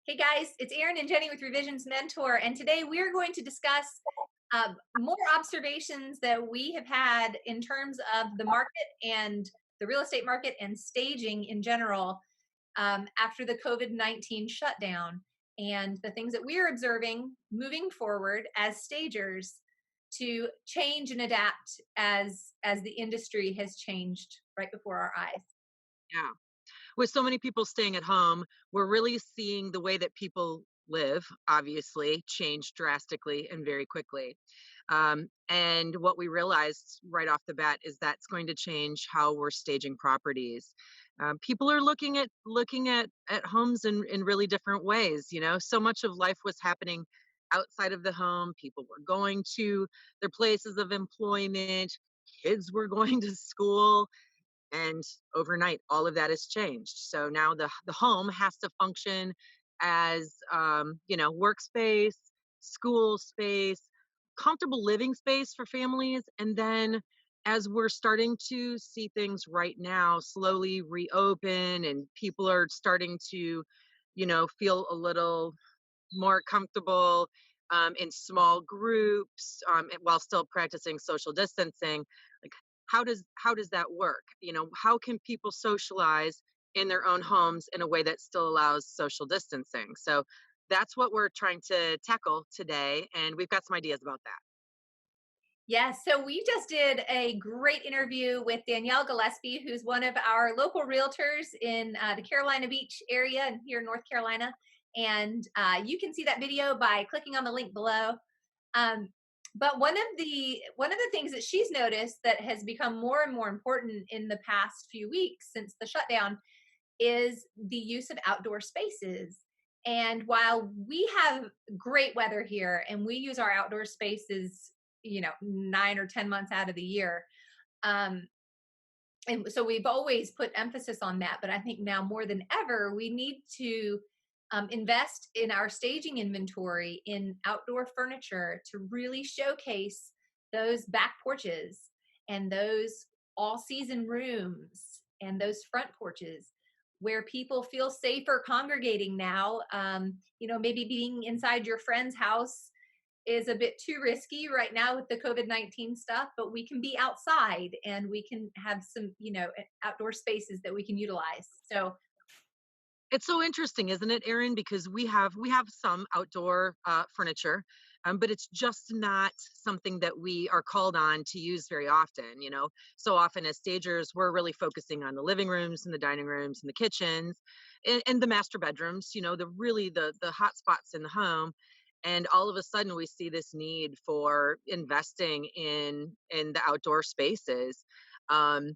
Hey guys, it's Erin and Jenny with Revisions Mentor, and today we're going to discuss more observations that we have had in terms of the market and the real estate market and staging in general after the COVID-19 shutdown, and the things that we're observing moving forward as stagers to change and adapt as the industry has changed right before our eyes. Yeah. With so many people staying at home, we're really seeing the way that people live, obviously, change drastically and very quickly. And what we realized right off the bat is that's going to change how we're staging properties. People are looking at homes in really different ways. So much of life was happening outside of the home. People were going to their places of employment. Kids were going to school, and overnight all of that has changed. So now the home has to function as workspace, school space, comfortable living space for families. And then as we're starting to see things right now slowly reopen and people are starting to feel a little more comfortable in small groups, while still practicing social distancing. Like, how does that work? How can people socialize in their own homes in a way that still allows social distancing? So that's what we're trying to tackle today, and we've got some ideas about that. Yes, so we just did a great interview with Danielle Gillespie, who's one of our local realtors in the Carolina Beach area and here in North Carolina. And you can see that video by clicking on the link below. Um, but one of the things that she's noticed that has become more and more important in the past few weeks since the shutdown is the use of outdoor spaces. And while we have great weather here and we use our outdoor spaces, 9 or 10 months out of the year, um, and so we've always put emphasis on that. But I think now more than ever, we need to invest in our staging inventory in outdoor furniture to really showcase those back porches and those all season rooms and those front porches where people feel safer congregating now. Maybe being inside your friend's house is a bit too risky right now with the COVID-19 stuff, but we can be outside and we can have some, outdoor spaces that we can utilize. So, It's so interesting, isn't it, Erin? Because we have some outdoor furniture, but it's just not something that we are called on to use very often. So often as stagers, we're really focusing on the living rooms and the dining rooms and the kitchens and the master bedrooms. The hot spots in the home. And all of a sudden, we see this need for investing in the outdoor spaces. Um,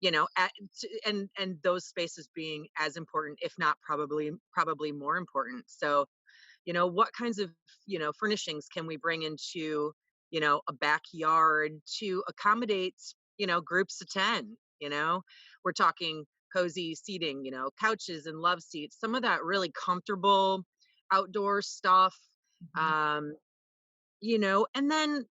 and those spaces being as important, if not probably more important. So what kinds of furnishings can we bring into a backyard to accommodate groups of 10? We're talking cozy seating, couches and love seats, some of that really comfortable outdoor stuff. mhm. And then,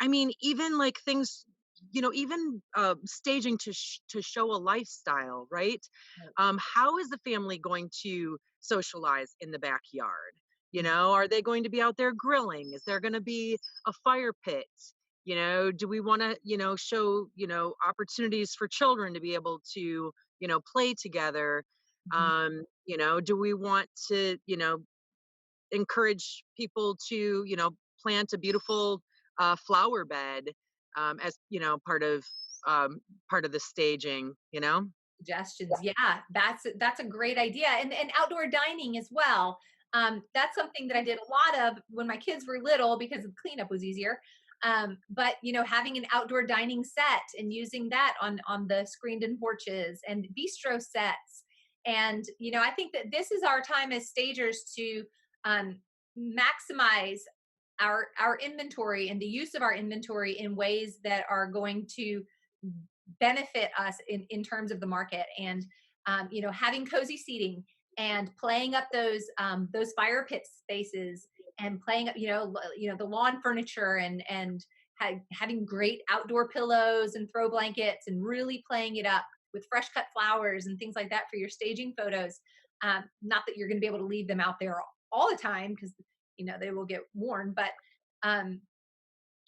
I mean, even like things, even staging to show a lifestyle, right? How is the family going to socialize in the backyard? Are they going to be out there grilling? Is there going to be a fire pit? Do we want to, show, opportunities for children to be able to, play together? Mhm. Do we want to, encourage people to, plant a beautiful flower bed as part of the staging. Suggestions. Yeah, that's a great idea. And outdoor dining as well. That's something that I did a lot of when my kids were little because the cleanup was easier. But having an outdoor dining set and using that on the screened-in porches and bistro sets. And I think that this is our time as stagers to um, maximize our inventory and the use of our inventory in ways that are going to benefit us in terms of the market. And having cozy seating and playing up those fire pit spaces and playing up the lawn furniture and having great outdoor pillows and throw blankets and really playing it up with fresh cut flowers and things like that for your staging photos. Not that you're going to be able to leave them out there all the time, because they will get worn, but um,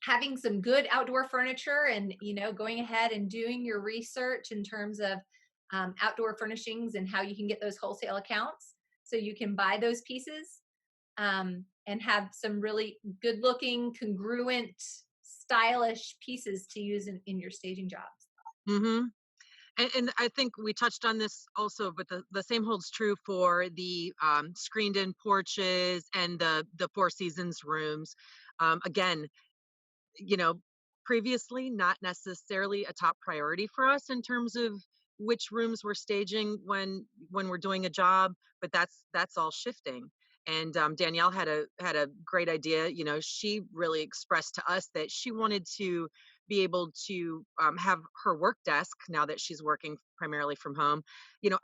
having some good outdoor furniture, and going ahead and doing your research in terms of outdoor furnishings and how you can get those wholesale accounts so you can buy those pieces, and have some really good looking, congruent, stylish pieces to use in your staging jobs. Hmm. And I think we touched on this also, but the same holds true for the screened in porches and the Four Seasons rooms. Again, you know, previously not necessarily a top priority for us in terms of which rooms we're staging when we're doing a job, but that's all shifting. And Danielle had a great idea. She really expressed to us that she wanted to be able to have her work desk, now that she's working primarily from home,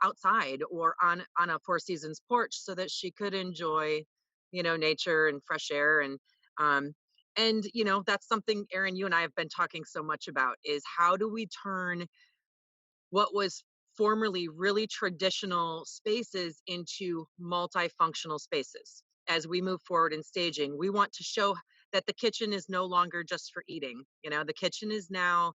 outside or on a Four Seasons porch, so that she could enjoy, nature and fresh air. And that's something, Erin, you and I have been talking so much about, is how do we turn what was formerly really traditional spaces into multifunctional spaces as we move forward in staging. We want to show that the kitchen is no longer just for eating. The kitchen is now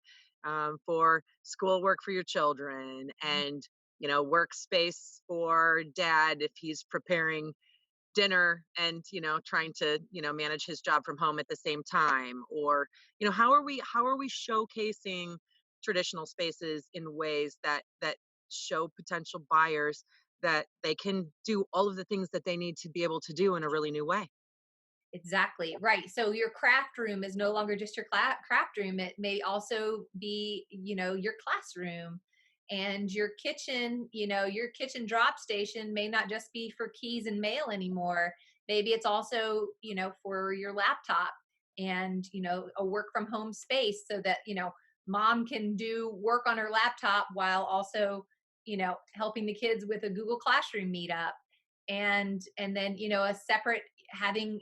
for schoolwork for your children, and workspace for dad if he's preparing dinner and trying to manage his job from home at the same time. Or how are we showcasing traditional spaces in ways that show potential buyers that they can do all of the things that they need to be able to do in a really new way. Exactly. Right. So your craft room is no longer just your craft room. It may also be, your classroom, and your kitchen drop station may not just be for keys and mail anymore. Maybe it's also, for your laptop, and, a work from home space, so that, mom can do work on her laptop while also, helping the kids with a Google Classroom meetup. And then, a separate, having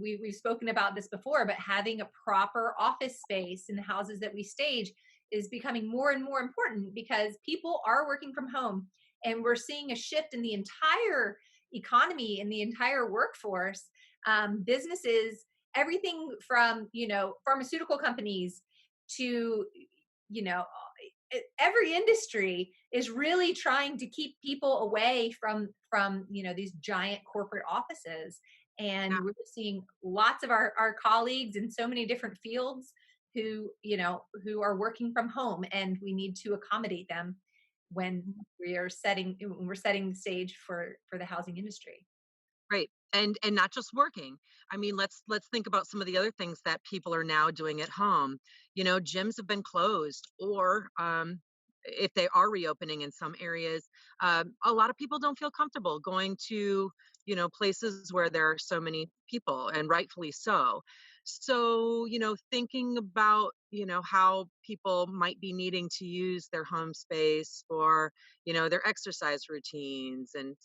we've spoken about this before, but having a proper office space in the houses that we stage is becoming more and more important, because people are working from home, and we're seeing a shift in the entire economy, in the entire workforce. Businesses, everything from pharmaceutical companies to you know every industry is really trying to keep people away from these giant corporate offices. And Yeah. we're seeing lots of our colleagues in so many different fields who are working from home, and we need to accommodate them when we're setting the stage for the housing industry. Right. And not just working. I mean, let's think about some of the other things that people are now doing at home. Gyms have been closed, or if they are reopening in some areas, a lot of people don't feel comfortable going to, places where there are so many people, and rightfully so. So, thinking about, how people might be needing to use their home space for, their exercise routines, and,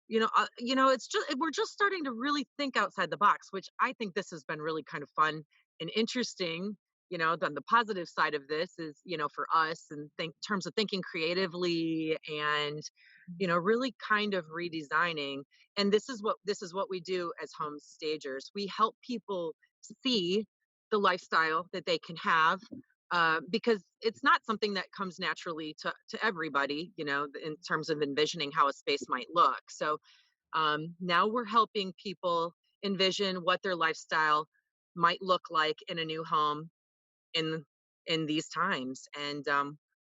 it's just we're just starting to really think outside the box, which I think this has been really kind of fun and interesting. Then the positive side of this is, for us, and think terms of thinking creatively, and really kind of redesigning. And this is what we do as home stagers. We help people see the lifestyle that they can have, because it's not something that comes naturally to everybody, in terms of envisioning how a space might look. So now we're helping people envision what their lifestyle might look like in a new home in in these times. And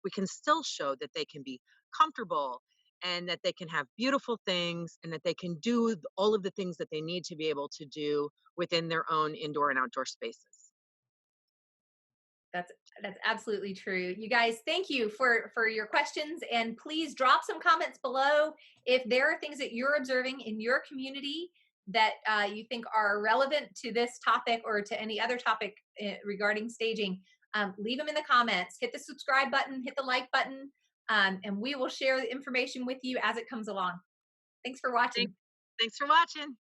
we can still show that they can be comfortable, and that they can have beautiful things, and that they can do all of the things that they need to be able to do within their own indoor and outdoor spaces. That's that's absolutely true. You guys, thank you for your questions, and please drop some comments below if there are things that you're observing in your community that you think are relevant to this topic or to any other topic regarding staging. Leave them in the comments. Hit the subscribe button, hit the like button, and we will share the information with you as it comes along. Thanks for Thank, watching. thanks for watching.